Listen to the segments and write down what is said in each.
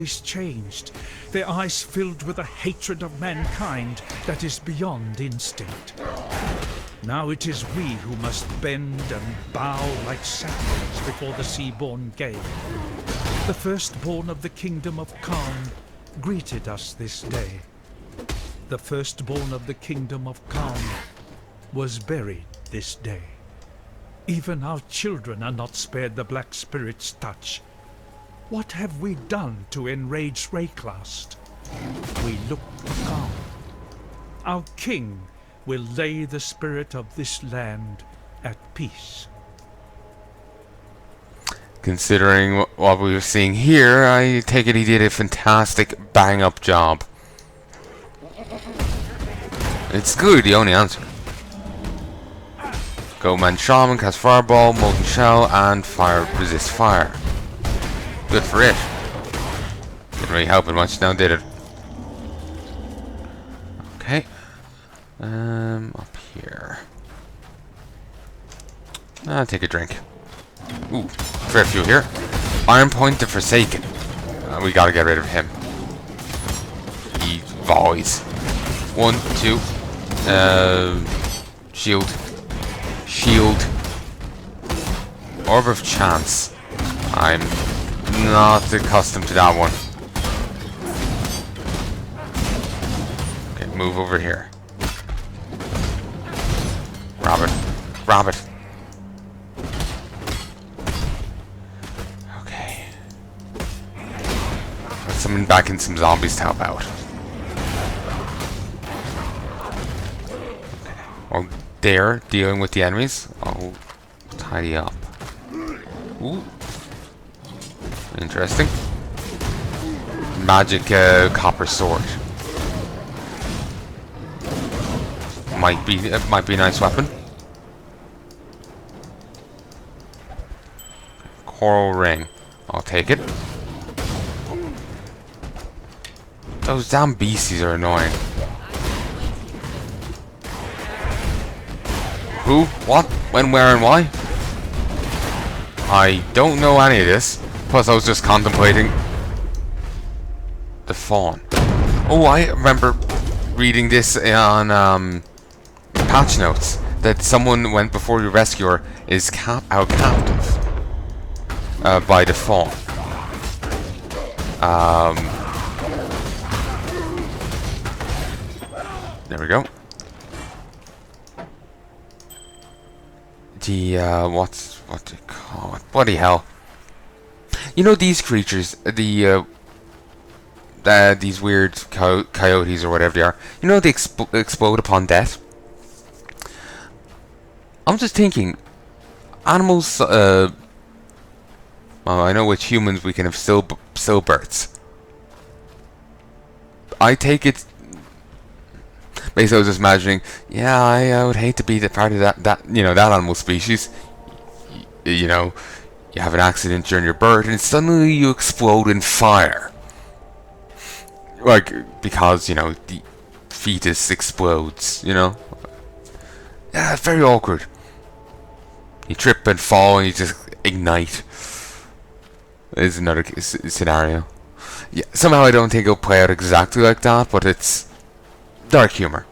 is changed, their eyes filled with a hatred of mankind that is beyond instinct. Now it is we who must bend and bow like saplings before the sea-born gale. The firstborn of the kingdom of Faun greeted us this day. The firstborn of the kingdom of Faun was buried this day. Even our children are not spared the Black Spirit's touch. What have we done to enrage Rayclast? We look to Faun. Our king will lay the spirit of this land at peace. Considering what we were seeing here, I take it he did a fantastic bang-up job. It's good, the only answer. Go Man Shaman, cast Fireball, Molten Shell, and Fire resist fire. Good for it. Didn't really help it much now, did it? Okay. Up here. I'll take a drink. Ooh, fair few here. Iron Point to Forsaken. We gotta get rid of him. He volleys. 1, 2. Shield. Shield. Orb of Chance. I'm not accustomed to that one. Okay, move over here. Grab it. Grab it. Okay. Let's summon back in some zombies to help out. Okay. While they're dealing with the enemies, I'll tidy up. Ooh. Interesting. Magic copper sword. Might be a nice weapon. Coral ring. I'll take it. Those damn beasties are annoying. Who? What? When? Where? And why? I don't know any of this. Plus, I was just contemplating the Faun. Oh, I remember reading this on patch notes that someone went before you rescue her is held captive by the Faun. There we go. The what do you call it? Bloody hell! You know these creatures, these weird coyotes or whatever they are. You know they explode upon death. I'm just thinking, animals. Well, I know with humans we can have stillbirths. I take it. Basically, I was just imagining. Yeah, I would hate to be the part of that that animal species. You know, you have an accident during your birth, and suddenly you explode in fire. Like because the fetus explodes. Yeah, it's very awkward. You trip and fall, and you just ignite. Is another scenario. Yeah, somehow I don't think it'll play out exactly like that, but it's dark humor.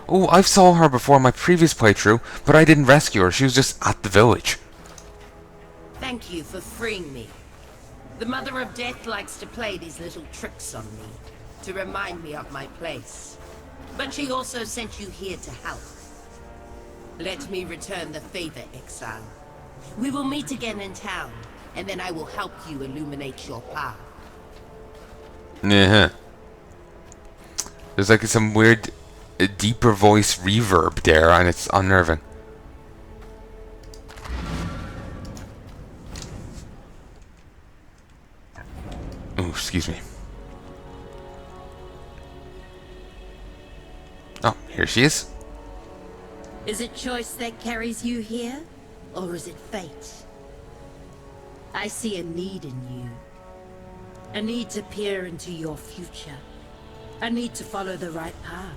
Oh, I saw her before in my previous playthrough, but I didn't rescue her. She was just at the village. Thank you for freeing me. The Mother of Death likes to play these little tricks on me, to remind me of my place. But she also sent you here to help. Let me return the favor, Exile. We will meet again in town, and then I will help you illuminate your path. Yeah. There's like some weird, deeper voice reverb there, and it's unnerving. Oh, excuse me. Oh, here she is. Is it choice that carries you here, or is it fate? I see a need in you. A need to peer into your future. A need to follow the right path.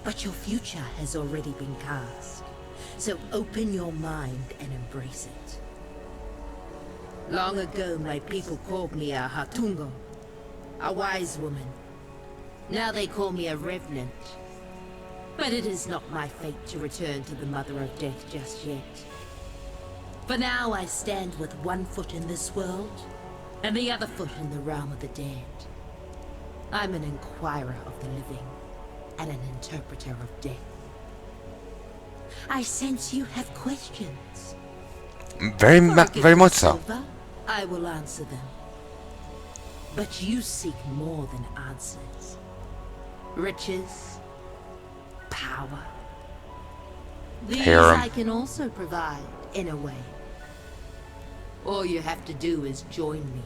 But your future has already been cast. So open your mind and embrace it. Long ago, my people called me a Hatungo, a wise woman. Now they call me a revenant. But it is not my fate to return to the Mother of Death just yet. For now, I stand with one foot in this world, and the other foot in the realm of the dead. I'm an inquirer of the living, and an interpreter of death. I sense you have questions. Very much so. Silver, I will answer them. But you seek more than answers. Riches, power. These Harem. I can also provide, in a way. All you have to do is join me.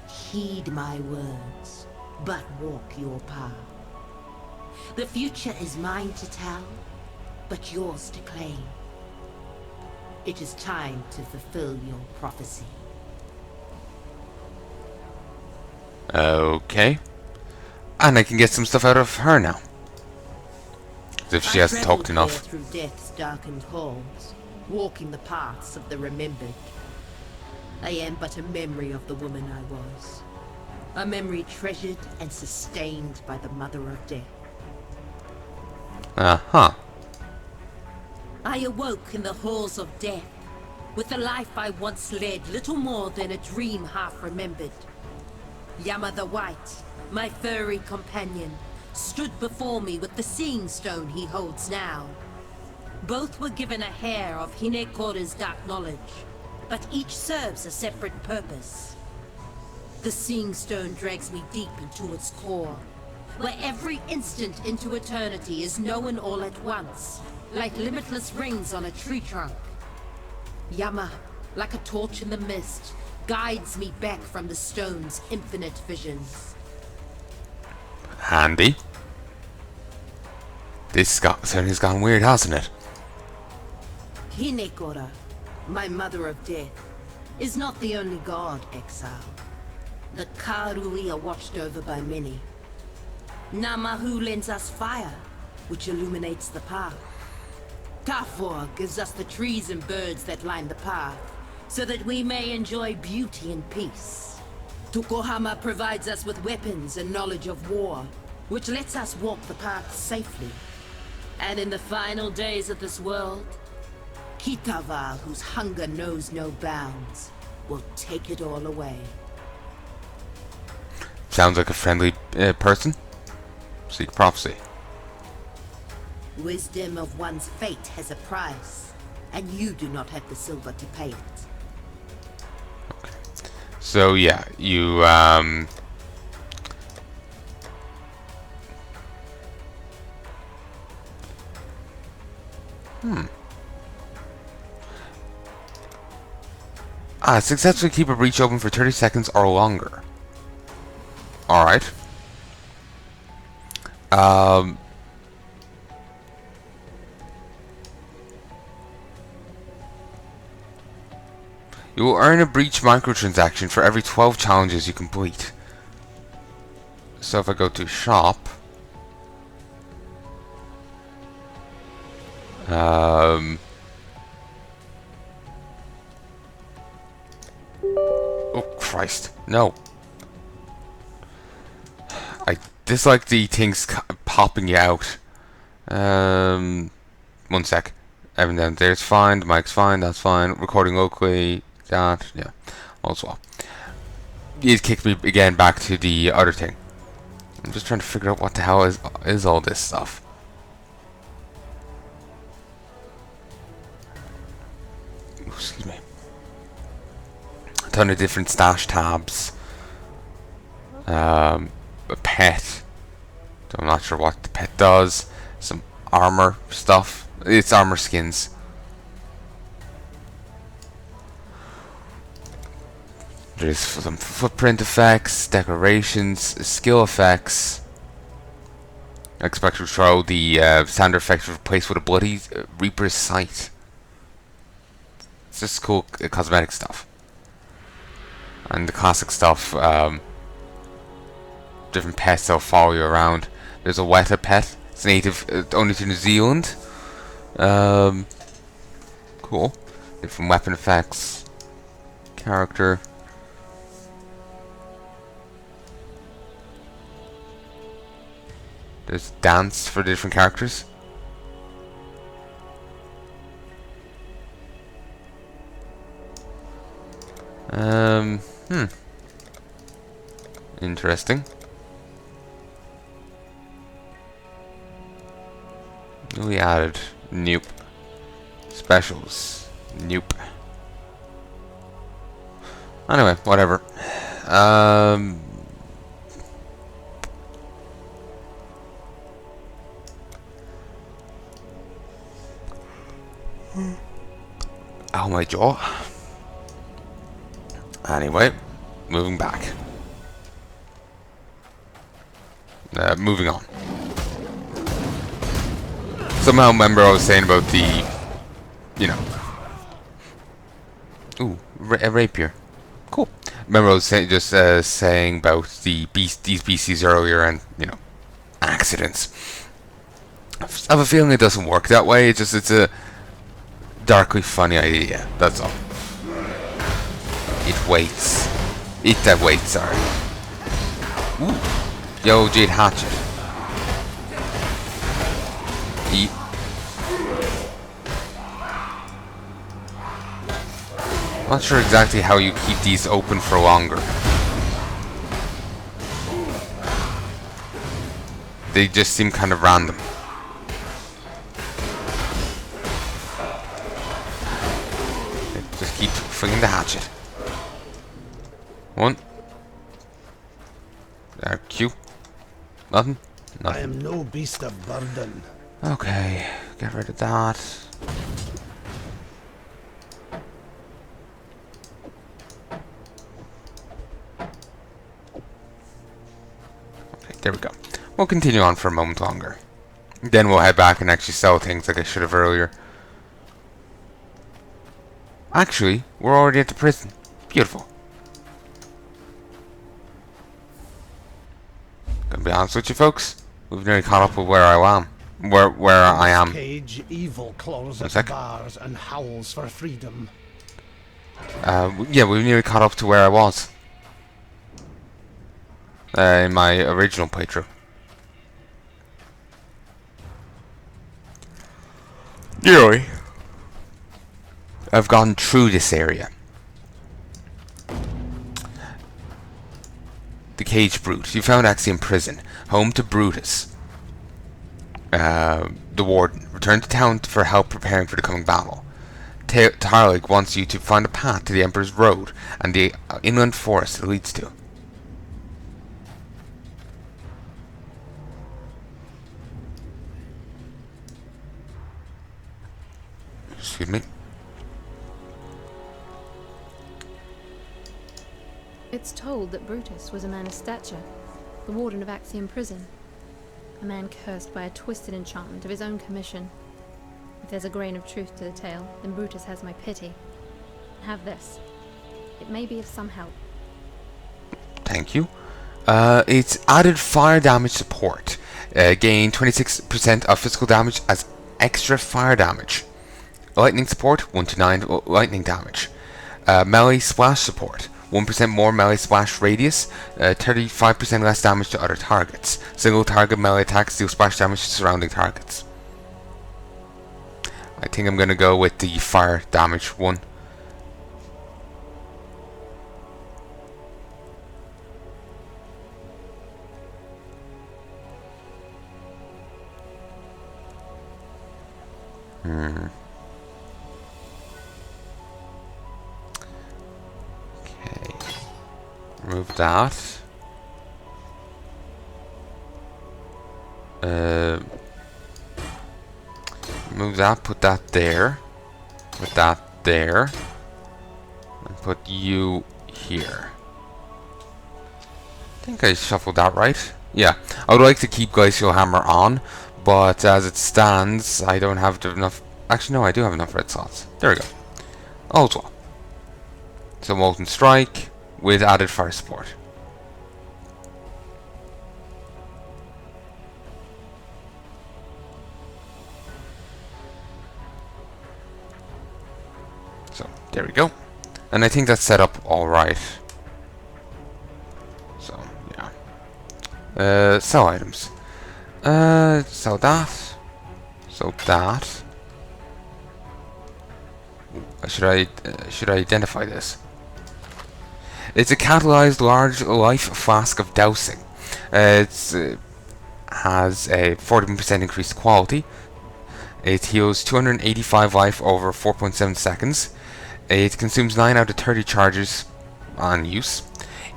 Heed my words, but walk your path. The future is mine to tell, but yours to claim. It is time to fulfill your prophecy. Okay. And I can get some stuff out of her now. As if she hasn't talked enough. Through death's darkened halls, walking the paths of the remembered. I am but a memory of the woman I was. A memory treasured and sustained by the Mother of Death. Uh-huh. I awoke in the halls of death, with the life I once led little more than a dream half remembered. Yama the White, my furry companion, stood before me with the seeing stone he holds now. Both were given a hair of Hinekora's dark knowledge, but each serves a separate purpose. The seeing stone drags me deep into its core, where every instant into eternity is known all at once, like limitless rings on a tree trunk. Yama, like a torch in the mist, guides me back from the stone's infinite visions. Handy. This certainly has gone weird, hasn't it? Hinekora, my Mother of Death, is not the only god, Exile. The Karui are watched over by many. Namahu lends us fire, which illuminates the path. Tafor gives us the trees and birds that line the path, so that we may enjoy beauty and peace. Tukohama provides us with weapons and knowledge of war, which lets us walk the path safely. And in the final days of this world, Kitava, whose hunger knows no bounds, will take it all away. Sounds like a friendly person. Seek prophecy. Wisdom of one's fate has a price, and you do not have the silver to pay it. So yeah, you successfully keep a breach open for 30 seconds or longer. Alright. You will earn a breach microtransaction for every 12 challenges you complete. So if I go to shop, oh Christ, no. I dislike the things popping you out. 1 sec. Everything down there's fine, the mic's fine, that's fine. Recording locally, that, yeah. Also, it kicked me again back to the other thing. I'm just trying to figure out what the hell is all this stuff. Excuse me. A ton of different stash tabs. A pet. I'm not sure what the pet does. Some armor stuff. It's armor skins. There's some footprint effects, decorations, skill effects. I expect to throw the standard effect replaced with a bloody Reaper's Sight. It's just cool cosmetic stuff. And the classic stuff, different pets that'll follow you around. There's a Weta pet. It's native only to New Zealand. Cool. Different weapon effects. character. There's dance for the different characters. Interesting. We added nope. Specials. Nope. Anyway, whatever. Oh my jaw. Anyway, moving back. Moving on. Somehow remember I was saying about the, you know. Ooh, a rapier. Cool. Remember I was saying about these BCs earlier, and you know, accidents. I have a feeling it doesn't work that way. It's a darkly funny idea. That's all. It waits. It that waits. Sorry. Ooh. Yo, Jade Hatchet. Eat. Not sure exactly how you keep these open for longer. They just seem kind of random. Just keep flinging the hatchet. One. Q. Nothing? Nothing. I am no beast of burden. Okay, get rid of that. Okay, there we go. We'll continue on for a moment longer. Then we'll head back and actually sell things like I should have earlier. Actually, we're already at the prison. Beautiful. Gonna be honest with you folks, we've nearly caught up with where I am. Where I am. Cage, evil claws at bars and howls for freedom. Yeah, we've nearly caught up to where I was. In my original playthrough. Nearly. I've gone through this area. The Cage Brute. You found Axiom Prison, home to Brutus, the warden. Return to town for help preparing for the coming battle. Tarlig wants you to find a path to the Emperor's Road and the inland forest it leads to. Excuse me. It's told that Brutus was a man of stature, the warden of Axiom Prison. A man cursed by a twisted enchantment of his own commission. If there's a grain of truth to the tale, then Brutus has my pity. Have this. It may be of some help. Thank you. It's added fire damage support. Gain 26% of physical damage as extra fire damage. Lightning support, 1 to 9 lightning damage. Melee splash support. 1% more melee splash radius, 35% less damage to other targets. Single target melee attacks deal splash damage to surrounding targets. I think I'm gonna go with the fire damage one. Remove that. Remove that, put that there. Put that there. And put you here. I think I shuffled that right. Yeah, I would like to keep Glacial Hammer on, but as it stands, I don't have enough. Actually, no, I do have enough red slots. There we go. Also, so Molten Strike with added fire support. So, there we go. And I think that's set up alright. So, yeah. Sell items. Sell that. So that. Should I identify this? It's a catalyzed large life flask of dowsing. It's has a 14% increased quality. It heals 285 life over 4.7 seconds. It consumes 9 out of 30 charges on use.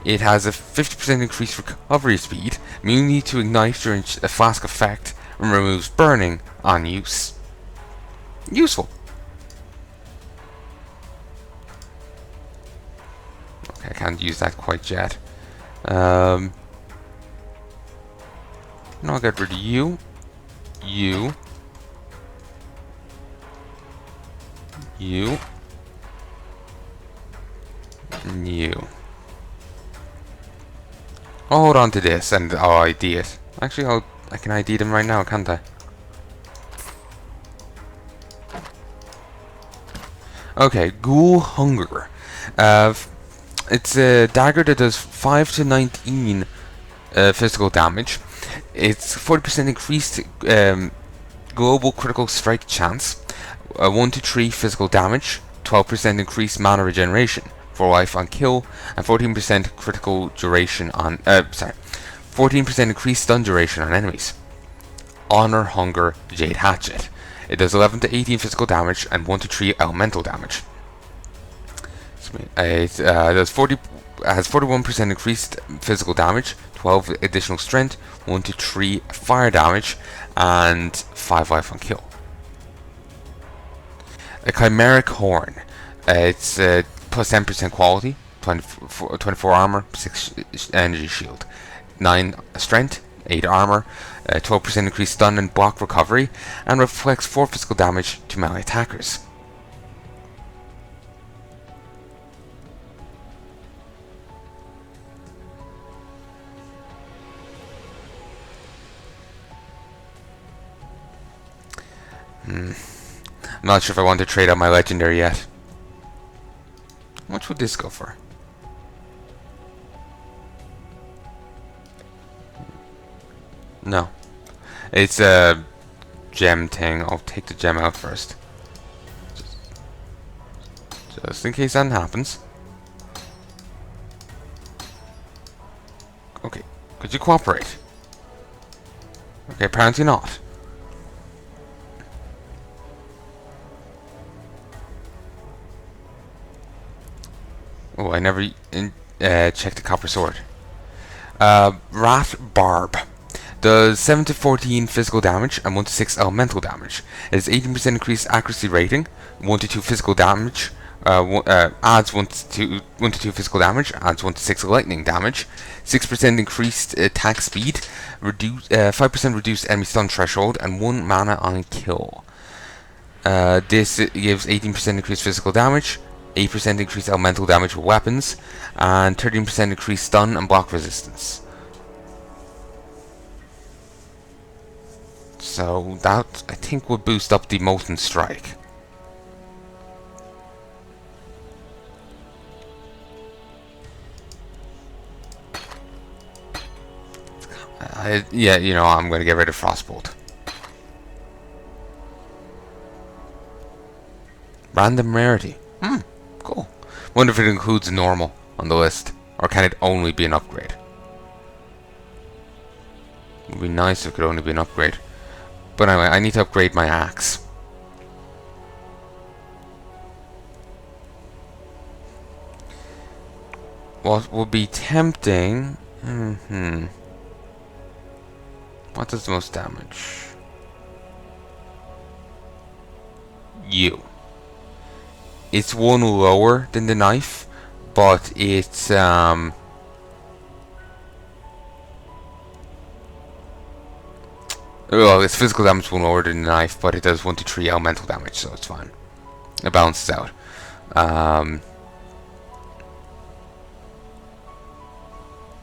It has a 50% increased recovery speed, immunity to ignite during a flask effect, and removes burning on use. Useful. Okay, I can't use that quite yet. No, I'll get rid of you. You. You. And you. I'll hold on to this and I'll ID it. Actually, I can ID them right now, can't I? Okay, Ghoul Hunger. It's a dagger that does 5 to 19 physical damage. It's 40% increased global critical strike chance, 1 to 3 physical damage, 12% increased mana regeneration for life on kill, and 14% critical duration on 14% increased stun duration on enemies. Honor Hunger Jade Hatchet. It does 11 to 18 physical damage and 1 to 3 elemental damage. It has 41% increased physical damage, 12 additional strength, 1 to 3 fire damage, and 5 life on kill. A Chimeric Horn. It's plus 10% quality, 24 armor, 6 energy shield, 9 strength, 8 armor, 12% increased stun and block recovery, and reflects 4 physical damage to melee attackers. I'm not sure if I want to trade out my legendary yet. How much would this go for? No. It's a gem thing. I'll take the gem out first. Just in case that happens. Okay. Could you cooperate? Okay, apparently not. Oh, I never checked the copper sword. Rat Barb does 7 to 14 physical damage and 1 to 6 elemental damage. It has 18% increased accuracy rating, 1 to 2 physical damage, adds 1 to 2 physical damage, adds 1 to 6 lightning damage, 6% increased attack speed, 5% reduced enemy stun threshold, and 1 mana on kill. This gives 18% increased physical damage, 8% increased elemental damage with weapons, and 13% increased stun and block resistance. So that, I think, would boost up the Molten Strike. Yeah, you know, I'm going to get rid of Frostbolt. Random rarity. Cool. Wonder if it includes normal on the list, or can it only be an upgrade? It would be nice if it could only be an upgrade. But anyway, I need to upgrade my axe. What would be tempting? What does the most damage? You. It's 1 lower than the knife, but it's well, its physical damage 1 lower than the knife, but it does 1 to 3 elemental damage, so it's fine. It balances out.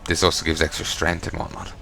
This also gives extra strength and whatnot.